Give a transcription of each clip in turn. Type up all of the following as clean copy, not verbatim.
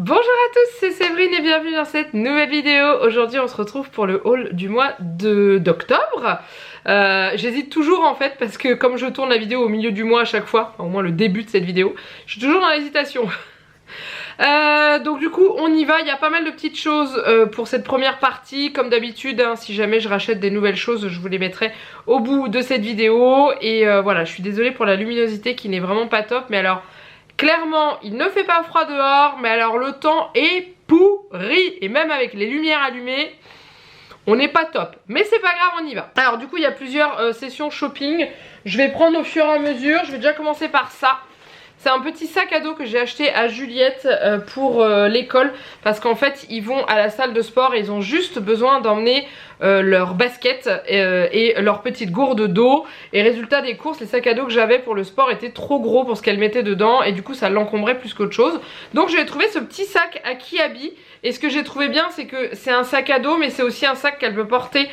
Bonjour à tous, c'est Séverine et bienvenue dans cette nouvelle vidéo. Aujourd'hui on se retrouve pour le haul du mois d'octobre. J'hésite toujours en fait parce que comme je tourne la vidéo au milieu du mois à chaque fois, enfin, au moins le début de cette vidéo, je suis toujours dans l'hésitation. Donc du coup on y va, il y a pas mal de petites choses pour cette première partie. Comme d'habitude hein, si jamais je rachète des nouvelles choses je vous les mettrai au bout de cette vidéo. Et voilà, je suis désolée pour la luminosité qui n'est vraiment pas top. Mais alors clairement il ne fait pas froid dehors, mais alors le temps est pourri. Et même avec les lumières allumées on n'est pas top, mais c'est pas grave, on y va. Alors du coup il y a plusieurs sessions shopping. Je vais prendre au fur et à mesure, je vais déjà commencer par ça. C'est un petit sac à dos que j'ai acheté à Juliette pour l'école. Parce qu'en fait ils vont à la salle de sport et ils ont juste besoin d'emmener leurs baskets et leur petite gourde d'eau. Et résultat des courses, les sacs à dos que j'avais pour le sport étaient trop gros pour ce qu'elle mettait dedans. Et du coup ça l'encombrait plus qu'autre chose. Donc je vais trouver ce petit sac à Kiabi. Et ce que j'ai trouvé bien c'est que c'est un sac à dos, mais c'est aussi un sac qu'elle peut porter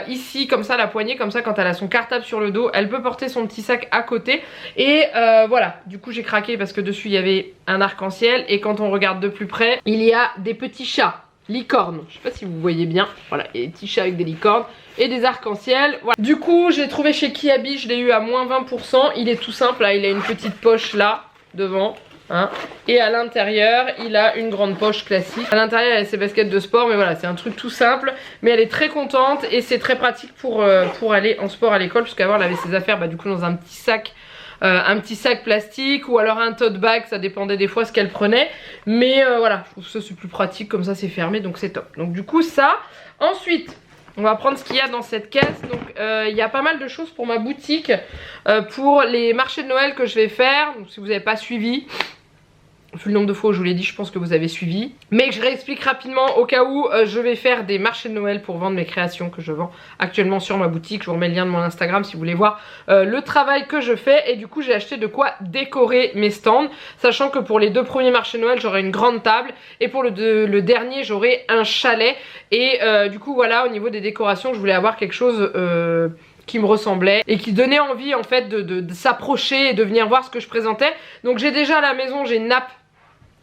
ici comme ça, la poignée, comme ça quand elle a son cartable sur le dos, elle peut porter son petit sac à côté. Et voilà, du coup j'ai craqué parce que dessus il y avait un arc-en-ciel. Et quand on regarde de plus près, il y a des petits chats licornes, je sais pas si vous voyez bien, voilà, et des petits chats avec des licornes et des arcs-en-ciel, voilà. Du coup je l'ai trouvé chez Kiabi, je l'ai eu à moins 20%, il est tout simple, là il a une petite poche là, devant, hein, et à l'intérieur il a une grande poche classique. À l'intérieur il y a ses baskets de sport, mais voilà, c'est un truc tout simple, mais elle est très contente et c'est très pratique pour aller en sport à l'école, parce qu'avant elle avait ses affaires du coup dans un petit sac plastique ou alors un tote bag, ça dépendait des fois ce qu'elle prenait. Mais voilà, je trouve ça c'est plus pratique, comme ça c'est fermé, donc c'est top. Donc du coup ça, ensuite on va prendre ce qu'il y a dans cette caisse. Donc il y a pas mal de choses pour ma boutique, pour les marchés de Noël que je vais faire. Donc si vous n'avez pas suivi, vu le nombre de fois où je vous l'ai dit, je pense que vous avez suivi. Mais je réexplique rapidement au cas où je vais faire des marchés de Noël pour vendre mes créations que je vends actuellement sur ma boutique. Je vous remets le lien de mon Instagram si vous voulez voir le travail que je fais. Et du coup j'ai acheté de quoi décorer mes stands, sachant que pour les deux premiers marchés de Noël j'aurai une grande table et pour le dernier j'aurai un chalet. Et du coup voilà, au niveau des décorations je voulais avoir quelque chose qui me ressemblait et qui donnait envie en fait de s'approcher et de venir voir ce que je présentais. Donc j'ai déjà à la maison, j'ai une nappe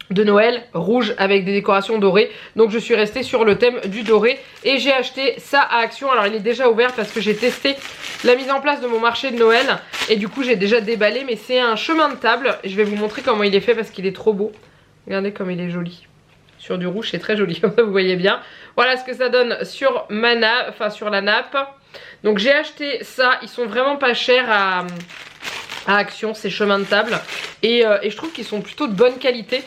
de Noël rouge avec des décorations dorées, donc je suis restée sur le thème du doré et j'ai acheté ça à Action. Alors il est déjà ouvert parce que j'ai testé la mise en place de mon marché de Noël et du coup j'ai déjà déballé, mais c'est un chemin de table. Je vais vous montrer comment il est fait parce qu'il est trop beau. Regardez comme il est joli. Sur du rouge c'est très joli, vous voyez bien. Voilà ce que ça donne sur ma nappe, enfin sur la nappe. Donc j'ai acheté ça, ils sont vraiment pas chers à Action, ces chemins de table, et je trouve qu'ils sont plutôt de bonne qualité.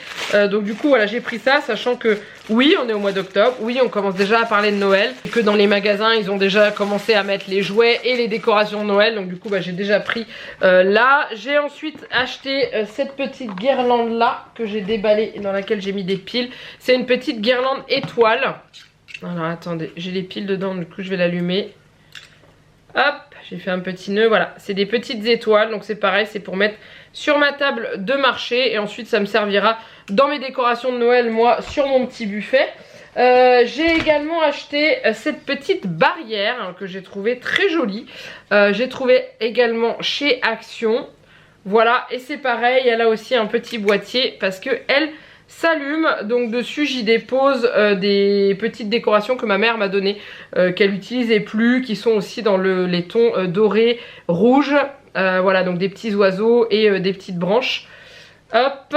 Donc du coup voilà, j'ai pris ça, sachant que oui on est au mois d'octobre, oui on commence déjà à parler de Noël, et que dans les magasins ils ont déjà commencé à mettre les jouets et les décorations de Noël. Donc du coup j'ai déjà pris là. J'ai ensuite acheté cette petite guirlande là que j'ai déballée et dans laquelle j'ai mis des piles. C'est une petite guirlande étoile. Alors attendez, j'ai les piles dedans, du coup je vais l'allumer. Hop, j'ai fait un petit nœud, voilà, c'est des petites étoiles, donc c'est pareil, c'est pour mettre sur ma table de marché. Et ensuite ça me servira dans mes décorations de Noël, moi, sur mon petit buffet. J'ai également acheté cette petite barrière hein, que j'ai trouvé très jolie. J'ai trouvé également chez Action, voilà, et c'est pareil, elle a aussi un petit boîtier parce que elle s'allume. Donc dessus j'y dépose des petites décorations que ma mère m'a données, qu'elle n'utilisait plus, qui sont aussi dans les tons dorés, rouges. Voilà, donc des petits oiseaux et des petites branches. Hop,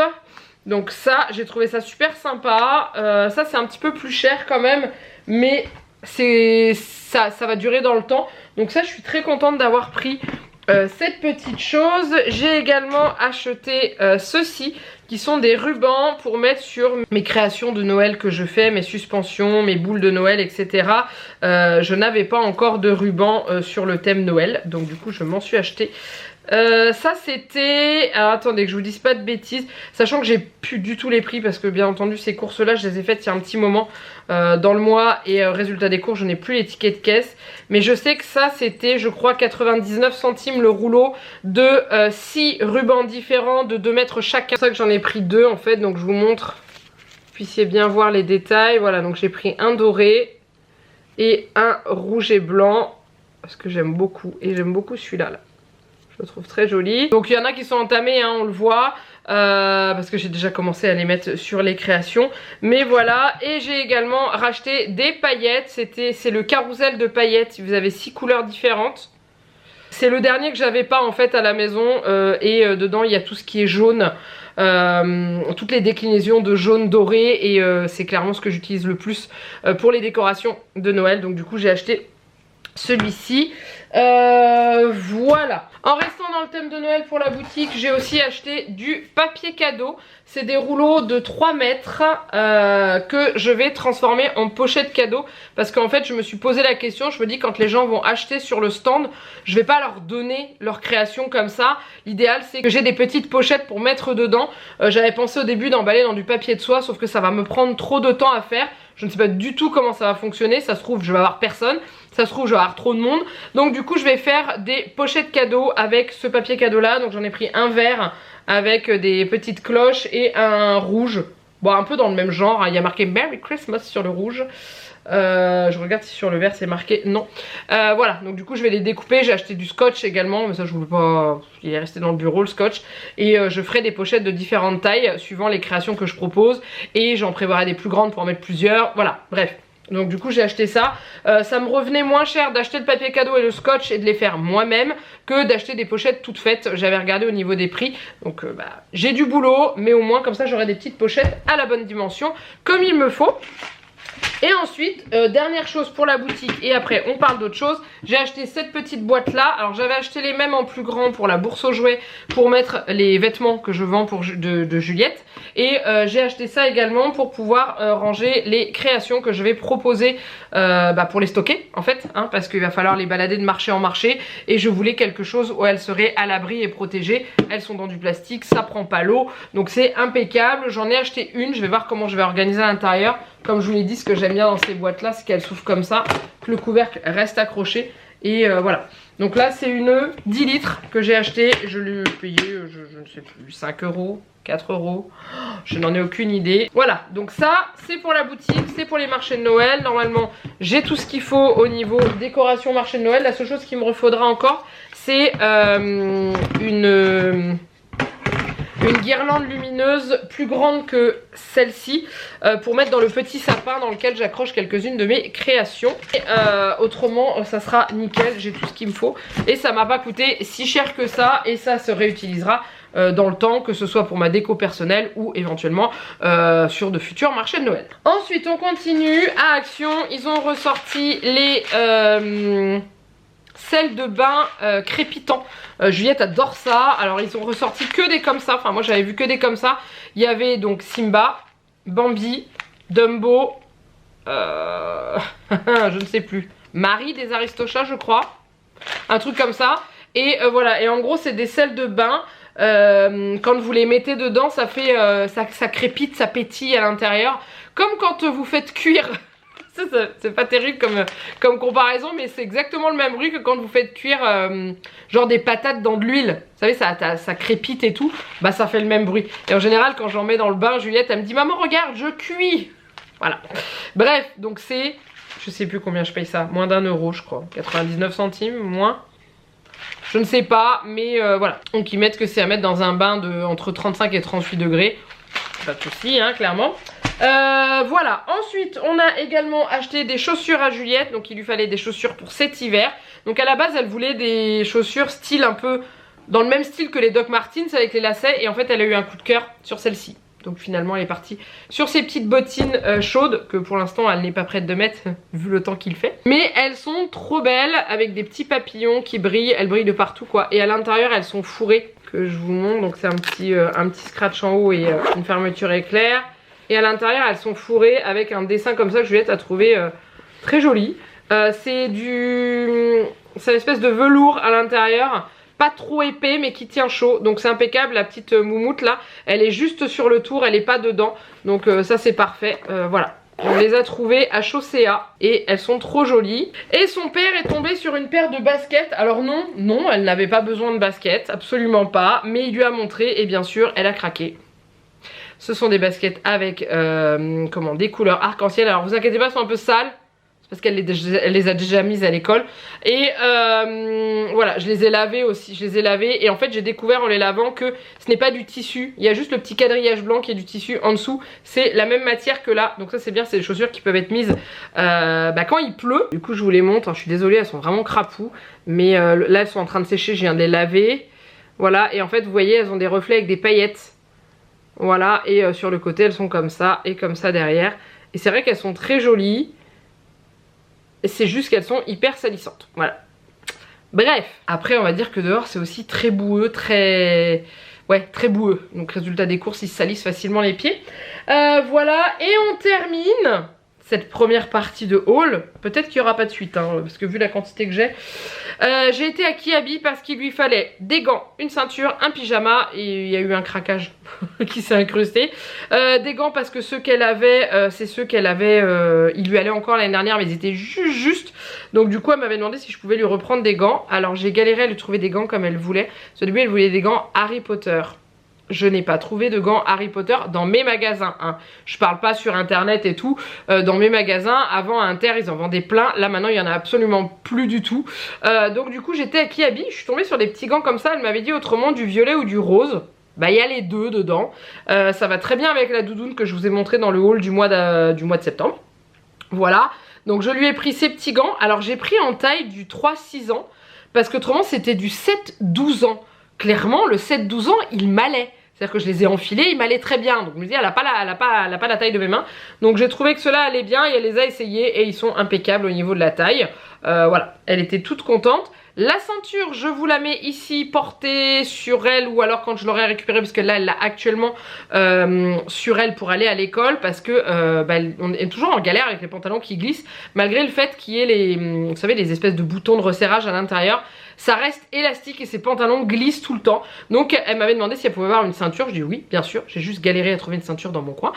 donc ça j'ai trouvé ça super sympa. Ça c'est un petit peu plus cher quand même, mais ça va durer dans le temps. Donc ça je suis très contente d'avoir pris cette petite chose. J'ai également acheté ceci, qui sont des rubans pour mettre sur mes créations de Noël que je fais, mes suspensions, mes boules de Noël, etc. Je n'avais pas encore de ruban sur le thème Noël, donc du coup je m'en suis acheté. Ça c'était, alors attendez que je vous dise pas de bêtises, sachant que j'ai plus du tout les prix parce que bien entendu ces courses là je les ai faites il y a un petit moment dans le mois, et résultat des courses je n'ai plus les tickets de caisse, mais je sais que ça c'était je crois 99 centimes le rouleau de 6 rubans différents de 2 mètres chacun. C'est pour ça que j'en ai pris 2 en fait, donc je vous montre, que vous puissiez bien voir les détails. Voilà, donc j'ai pris un doré et un rouge et blanc parce que j'aime beaucoup, et j'aime beaucoup celui-là là. Je le trouve très joli. Donc il y en a qui sont entamés, hein, on le voit. parce que j'ai déjà commencé à les mettre sur les créations. Mais voilà, et j'ai également racheté des paillettes. C'est le carrousel de paillettes. Vous avez 6 couleurs différentes. C'est le dernier que j'avais pas en fait à la maison et dedans il y a tout ce qui est jaune, toutes les déclinaisons de jaune doré et c'est clairement ce que j'utilise le plus pour les décorations de Noël. Donc du coup j'ai acheté celui-ci. Voilà. En restant dans le thème de Noël pour la boutique, j'ai aussi acheté du papier cadeau. C'est des rouleaux de 3 mètres que je vais transformer en pochette cadeau. Parce qu'en fait je me suis posé la question, je me dis quand les gens vont acheter sur le stand, je vais pas leur donner leur création comme ça. L'idéal c'est que j'ai des petites pochettes pour mettre dedans. J'avais pensé au début d'emballer dans du papier de soie, sauf que ça va me prendre trop de temps à faire. Je ne sais pas du tout comment ça va fonctionner. Ça se trouve je vais avoir personne, ça se trouve je vais avoir trop de monde. Donc du coup je vais faire des pochettes cadeaux avec ce papier cadeau là. Donc j'en ai pris un vert avec des petites cloches et un rouge. Bon, un peu dans le même genre, il y a marqué Merry Christmas sur le rouge. Je regarde si sur le vert c'est marqué, non. Voilà, donc du coup je vais les découper. J'ai acheté du scotch également, mais ça je voulais pas, il est resté dans le bureau le scotch. Et je ferai des pochettes de différentes tailles suivant les créations que je propose. Et j'en prévoirai des plus grandes pour en mettre plusieurs, voilà, bref. Donc du coup j'ai acheté ça. Ça me revenait moins cher d'acheter le papier cadeau et le scotch et de les faire moi-même que d'acheter des pochettes toutes faites. J'avais regardé au niveau des prix. Donc j'ai du boulot, mais au moins comme ça j'aurai des petites pochettes à la bonne dimension comme il me faut. Et ensuite, dernière chose pour la boutique et après on parle d'autre chose, j'ai acheté cette petite boîte là. Alors j'avais acheté les mêmes en plus grand pour la bourse aux jouets pour mettre les vêtements que je vends de Juliette. Et j'ai acheté ça également pour pouvoir ranger les créations que je vais proposer pour les stocker en fait, hein, parce qu'il va falloir les balader de marché en marché. Et je voulais quelque chose où elles seraient à l'abri et protégées. Elles sont dans du plastique, ça prend pas l'eau, donc c'est impeccable. J'en ai acheté une, je vais voir comment je vais organiser à l'intérieur. Comme je vous l'ai dit, ce que j'aime bien dans ces boîtes là, c'est qu'elles s'ouvrent comme ça, que le couvercle reste accroché. Et voilà. Donc là c'est une 10 litres que j'ai acheté. Je l'ai payé, je ne sais plus, 5 euros, 4 euros. Je n'en ai aucune idée. Voilà, donc ça c'est pour la boutique, c'est pour les marchés de Noël. Normalement j'ai tout ce qu'il faut au niveau décoration marché de Noël. La seule chose qu'il me refaudra encore, c'est une guirlande lumineuse plus grande que celle-ci pour mettre dans le petit sapin dans lequel j'accroche quelques-unes de mes créations. Et autrement ça sera nickel, j'ai tout ce qu'il me faut et ça m'a pas coûté si cher que ça et ça se réutilisera dans le temps, que ce soit pour ma déco personnelle ou éventuellement sur de futurs marchés de Noël. Ensuite on continue à Action, ils ont ressorti les sel de bain crépitant. Juliette adore ça. Alors ils ont ressorti que des comme ça. Enfin moi j'avais vu que des comme ça. Il y avait donc Simba, Bambi, Dumbo, je ne sais plus, Marie des Aristochats je crois. Un truc comme ça. Et voilà, et en gros c'est des sels de bain. Quand vous les mettez dedans ça fait ça crépite, ça pétille à l'intérieur. Comme quand vous faites cuire. C'est pas terrible comme comparaison, mais c'est exactement le même bruit que quand vous faites cuire genre des patates dans de l'huile. Vous savez, ça crépite et tout, bah ça fait le même bruit. Et en général quand j'en mets dans le bain, Juliette elle me dit maman regarde je cuis. Voilà, bref, donc c'est, je sais plus combien je paye ça, moins d'1 euro je crois, 99 centimes, moins, je ne sais pas, mais voilà. Donc ils mettent que c'est à mettre dans un bain de entre 35 et 38 degrés, pas de soucis hein, clairement. Voilà, ensuite on a également acheté des chaussures à Juliette. Donc il lui fallait des chaussures pour cet hiver. Donc à la base elle voulait des chaussures style un peu dans le même style que les Doc Martens avec les lacets. Et en fait elle a eu un coup de cœur sur celle-ci. Donc finalement elle est partie sur ces petites bottines chaudes que pour l'instant elle n'est pas prête de mettre vu le temps qu'il fait. Mais elles sont trop belles avec des petits papillons qui brillent, elles brillent de partout quoi. Et à l'intérieur elles sont fourrées que je vous montre. Donc c'est un petit scratch en haut et une fermeture éclair. Et à l'intérieur elles sont fourrées avec un dessin comme ça que Juliette a trouvé très joli. C'est une espèce de velours à l'intérieur, pas trop épais mais qui tient chaud. Donc c'est impeccable, la petite moumoute là, elle est juste sur le tour, elle est pas dedans. Donc ça c'est parfait, voilà. On les a trouvées à Chaussea et elles sont trop jolies. Et son père est tombé sur une paire de baskets. Alors non, elle n'avait pas besoin de baskets, absolument pas. Mais il lui a montré et bien sûr elle a craqué. Ce sont des baskets avec des couleurs arc-en-ciel. Alors vous inquiétez pas, elles sont un peu sales. C'est parce qu'elle les a déjà mises à l'école. Et voilà, je les ai lavées aussi, je les ai lavées et en fait j'ai découvert en les lavant que ce n'est pas du tissu, il y a juste le petit quadrillage blanc qui est du tissu en dessous, c'est la même matière que là, donc ça c'est bien, c'est des chaussures qui peuvent être mises quand il pleut. Du coup je vous les montre, hein, je suis désolée, elles sont vraiment crapoues, mais là elles sont en train de sécher, je viens de les laver, voilà, et en fait vous voyez elles ont des reflets avec des paillettes, voilà, et sur le côté elles sont comme ça et comme ça derrière, et c'est vrai qu'elles sont très jolies, c'est juste qu'elles sont hyper salissantes, voilà. Bref, après on va dire que dehors c'est aussi très boueux, très... Ouais, très boueux. Donc résultat des courses, ils se salissent facilement les pieds. Voilà, et on termine cette première partie de haul. Peut-être qu'il n'y aura pas de suite, hein, parce que vu la quantité que j'ai été à Kiabi parce qu'il lui fallait des gants, une ceinture, un pyjama, et il y a eu un craquage qui s'est incrusté. Des gants parce que ceux qu'elle avait, c'est ceux qu'elle avait, il lui allait encore l'année dernière, mais ils étaient juste. Donc du coup elle m'avait demandé si je pouvais lui reprendre des gants. Alors j'ai galéré à lui trouver des gants comme elle voulait. Au début elle voulait des gants Harry Potter. Je n'ai pas trouvé de gants Harry Potter dans mes magasins, hein. Je parle pas sur internet et tout, dans mes magasins. Avant à Inter ils en vendaient plein, là maintenant il y en a absolument plus du tout. Donc du coup j'étais à Kiabi, je suis tombée sur des petits gants comme ça. Elle m'avait dit autrement du violet ou du rose. Bah il y a les deux dedans, ça va très bien avec la doudoune que je vous ai montré dans le haul du mois de septembre. Voilà, donc je lui ai pris ces petits gants. Alors j'ai pris en taille du 3-6 ans, parce qu'autrement c'était du 7-12 ans. Clairement le 7-12 ans il m'allait. C'est-à-dire que je les ai enfilés, ils m'allaient très bien. Donc je me dis, elle a pas la taille de mes mains. Donc j'ai trouvé que cela allait bien et elle les a essayés et ils sont impeccables au niveau de la taille. Voilà, elle était toute contente. La ceinture, je vous la mets ici portée sur elle ou alors quand je l'aurai récupérée, parce que là elle l'a actuellement sur elle pour aller à l'école, parce que on est toujours en galère avec les pantalons qui glissent, malgré le fait qu'il y ait les, vous savez, les espèces de boutons de resserrage à l'intérieur. Ça reste élastique et ces pantalons glissent tout le temps. Donc elle m'avait demandé si elle pouvait avoir une ceinture. Je dis oui, bien sûr. J'ai juste galéré à trouver une ceinture dans mon coin.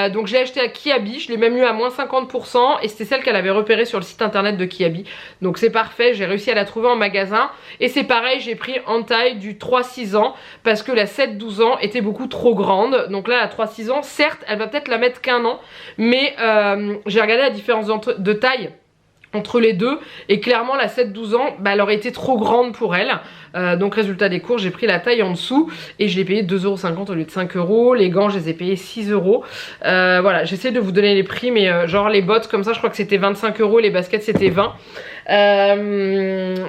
Donc je l'ai acheté à Kiabi. Je l'ai même eu à moins 50%. Et c'était celle qu'elle avait repérée sur le site internet de Kiabi. Donc c'est parfait. J'ai réussi à la trouver en magasin. Et c'est pareil, j'ai pris en taille du 3-6 ans. Parce que la 7-12 ans était beaucoup trop grande. Donc là la 3-6 ans, certes, elle va peut-être la mettre qu'un an. Mais j'ai regardé la différence de taille entre les deux et clairement la 7-12 ans elle aurait été trop grande pour elle, donc résultat des courses j'ai pris la taille en dessous et je l'ai payé 2,50 € au lieu de 5 €. Les gants je les ai payés 6 €. Voilà, j'essaie de vous donner les prix, mais genre les bottes comme ça je crois que c'était 25 €, les baskets c'était 20.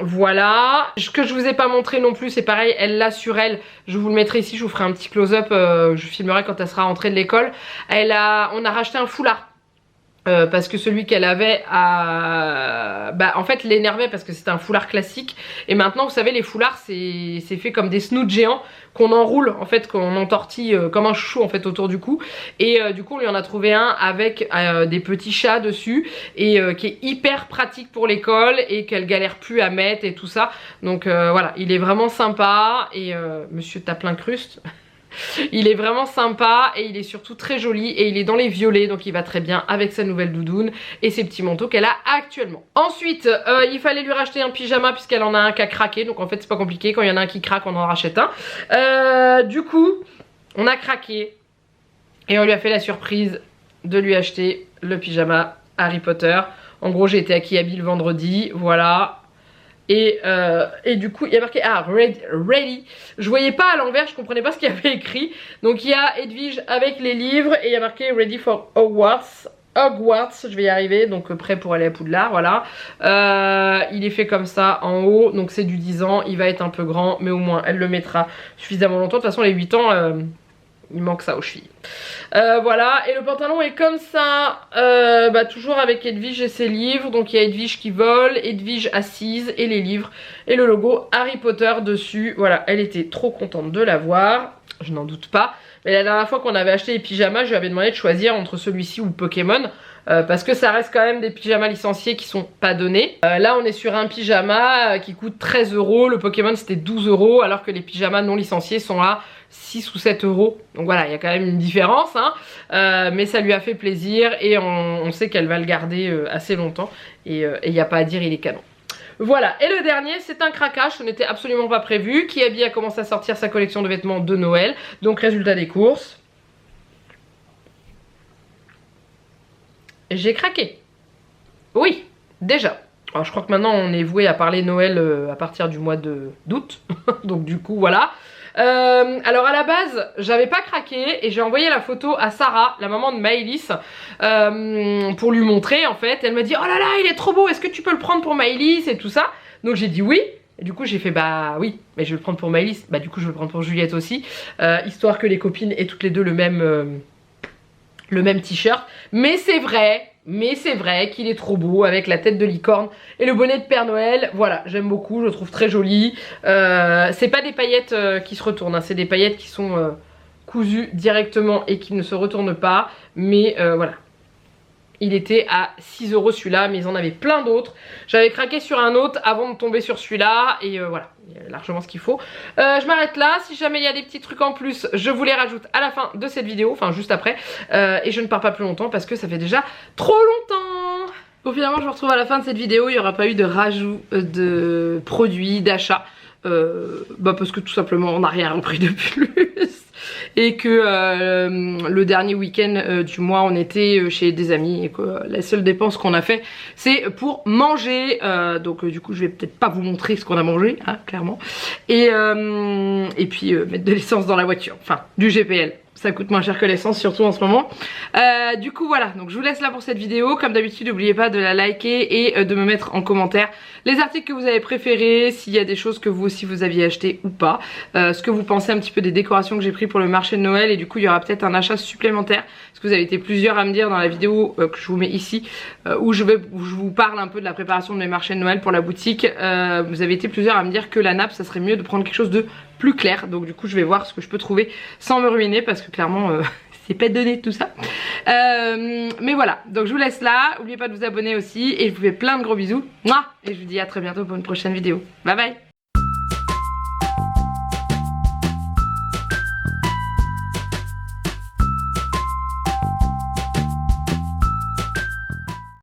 Voilà, ce que je vous ai pas montré non plus, c'est pareil, elle l'a sur elle, je vous le mettrai ici, je vous ferai un petit close-up, je filmerai quand elle sera rentrée de l'école. On a racheté un foulard. Parce que celui qu'elle avait en fait l'énervait parce que c'était un foulard classique, et maintenant vous savez les foulards c'est fait comme des snoods géants qu'on enroule en fait, qu'on entortille comme un chouchou en fait autour du cou, et du coup on lui en a trouvé un avec des petits chats dessus et qui est hyper pratique pour l'école et qu'elle galère plus à mettre et tout ça. Donc voilà, il est vraiment sympa et monsieur tape l'incruste. Il est vraiment sympa et il est surtout très joli et il est dans les violets, donc il va très bien avec sa nouvelle doudoune et ses petits manteaux qu'elle a actuellement. Ensuite il fallait lui racheter un pyjama puisqu'elle en a un qui a craqué, donc en fait c'est pas compliqué, quand il y en a un qui craque on en rachète un. Du coup on a craqué et on lui a fait la surprise de lui acheter le pyjama Harry Potter. En gros j'ai été à Kiabi le vendredi, voilà. Et du coup il y a marqué ready. Je voyais pas à l'envers, je comprenais pas ce qu'il y avait écrit. Donc il y a Edwige avec les livres et il y a marqué ready for Hogwarts. Je vais y arriver, donc prêt pour aller à Poudlard, voilà. Il est fait comme ça en haut, donc c'est du 10 ans, il va être un peu grand, mais au moins elle le mettra suffisamment longtemps. De toute façon les 8 ans, il manque ça aux chevilles. Voilà, et le pantalon est comme ça, toujours avec Edwige et ses livres. Donc il y a Edwige qui vole, Edwige assise et les livres et le logo Harry Potter dessus. Voilà, elle était trop contente de l'avoir, je n'en doute pas. Mais la dernière fois qu'on avait acheté les pyjamas, je lui avais demandé de choisir entre celui-ci ou Pokémon, parce que ça reste quand même des pyjamas licenciés qui sont pas donnés. Là on est sur un pyjama qui coûte 13 €, le Pokémon c'était 12 € alors que les pyjamas non licenciés sont à 6 ou 7 €. Donc voilà, il y a quand même une différence, hein. Mais ça lui a fait plaisir et on sait qu'elle va le garder assez longtemps, et il n'y a pas à dire, il est canon. Voilà, et le dernier c'est un craquage, ce n'était absolument pas prévu. Kiabi a commencé à sortir sa collection de vêtements de Noël, donc résultat des courses, j'ai craqué. déjà. Alors je crois que maintenant on est voué à parler Noël à partir du mois d'août. Donc du coup voilà. Alors à la base j'avais pas craqué et j'ai envoyé la photo à Sarah, la maman de Maëlys, pour lui montrer en fait. Elle m'a dit oh là là il est trop beau, est-ce que tu peux le prendre pour Maëlys et tout ça. Donc j'ai dit oui. Et du coup j'ai fait bah oui mais je vais le prendre pour Maëlys. Bah du coup je vais le prendre pour Juliette aussi, histoire que les copines aient toutes les deux le même t-shirt. Mais c'est vrai qu'il est trop beau avec la tête de licorne et le bonnet de Père Noël. Voilà, j'aime beaucoup, je le trouve très joli. C'est pas des paillettes qui se retournent, hein, c'est des paillettes qui sont cousues directement et qui ne se retournent pas. Mais voilà. Il était à 6 € celui-là, mais ils en avaient plein d'autres. J'avais craqué sur un autre avant de tomber sur celui-là. Et voilà, il y a largement ce qu'il faut. Je m'arrête là. Si jamais il y a des petits trucs en plus, je vous les rajoute à la fin de cette vidéo. Enfin, juste après. Et je ne pars pas plus longtemps parce que ça fait déjà trop longtemps. Bon, finalement, je vous retrouve à la fin de cette vidéo. Il n'y aura pas eu de rajout de produits, d'achat. Parce que tout simplement, on n'a rien repris de plus. Et que le dernier week-end du mois on était chez des amis et que la seule dépense qu'on a fait c'est pour manger, donc du coup je vais peut-être pas vous montrer ce qu'on a mangé hein, clairement, et puis mettre de l'essence dans la voiture, enfin du GPL. Ça coûte moins cher que l'essence, surtout en ce moment. Du coup voilà, donc je vous laisse là pour cette vidéo. Comme d'habitude, n'oubliez pas de la liker et de me mettre en commentaire les articles que vous avez préférés, s'il y a des choses que vous aussi vous aviez acheté ou pas, ce que vous pensez un petit peu des décorations que j'ai pris pour le marché de Noël. Et du coup il y aura peut-être un achat supplémentaire, parce que vous avez été plusieurs à me dire dans la vidéo que je vous mets ici, où je vous parle un peu de la préparation de mes marchés de Noël pour la boutique. Vous avez été plusieurs à me dire que la nappe ça serait mieux de prendre quelque chose de plus clair, donc du coup je vais voir ce que je peux trouver sans me ruiner, parce que clairement c'est pas donné tout ça. Mais voilà, donc je vous laisse là, n'oubliez pas de vous abonner aussi et je vous fais plein de gros bisous. Mouah, et je vous dis à très bientôt pour une prochaine vidéo. Bye bye.